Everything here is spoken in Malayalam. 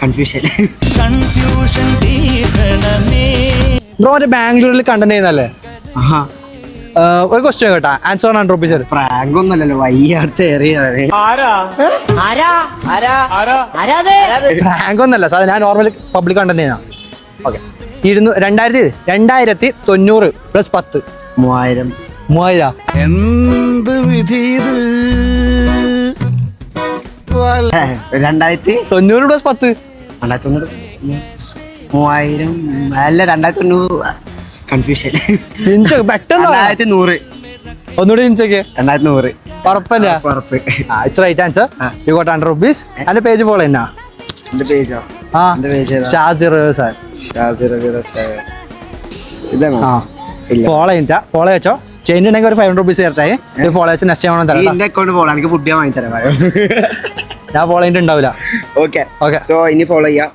കൺഫ്യൂഷൻ. ബ്രോ മറ്റേ ബാംഗ്ലൂരിൽ കണ്ടന്റ് ചെയ്യുന്നല്ലേ? ഒരു ക്വസ്റ്റ്യൻ കേട്ടാ, ആൻസർ 100 റുപ്പീസ്. പ്രാങ്ക് ഒന്നല്ലല്ലോ, വയ്യാത്ത പ്രാങ്ക് ഒന്നല്ല സാർ, ഞാൻ നോർമൽ പബ്ലിക് കണ്ടന്റ് ചെയ്യുന്ന. Okay, 2900 plus 10 3000. എന്ത് വിധി 2090 പ്ലസ് 10 2090 അല്ല 2090. കൺഫ്യൂഷൻ. പെട്ടെന്ന് 2100. ഒന്നുകൂടി ചിന്തിച്ചോക്കെ. 2100 ഉറപ്പല്ല? ഉറപ്പ്. It's right answer. You got 100 rupees. എന്റെ പേജ് ഫോളോ എന്നാ? എന്റെ പേജോ? ഷാജിർ സാർ. ഇതാണോ? ഫോളോ ചെയ്തിട്ടാ, ഫോളോ വെച്ചോ. ചേഞ്ച് ഉണ്ടെങ്കിൽ ഒരു 500 റുപ്പീസ് തരട്ടെ. ഫോളോ വെച്ച് നെക്സ്റ്റ് ആവണം തരാം. എന്റെ അക്കൗണ്ട് ഫോളോ, എനിക്ക് ഫുഡ് ഞാൻ വാങ്ങി തരാം. ഞാൻ ഫോളോ ചെയ്തിട്ടുണ്ടാവില്ല. ഓക്കെ ഓക്കെ, സോ ഇനി ഫോളോ ചെയ്യാം.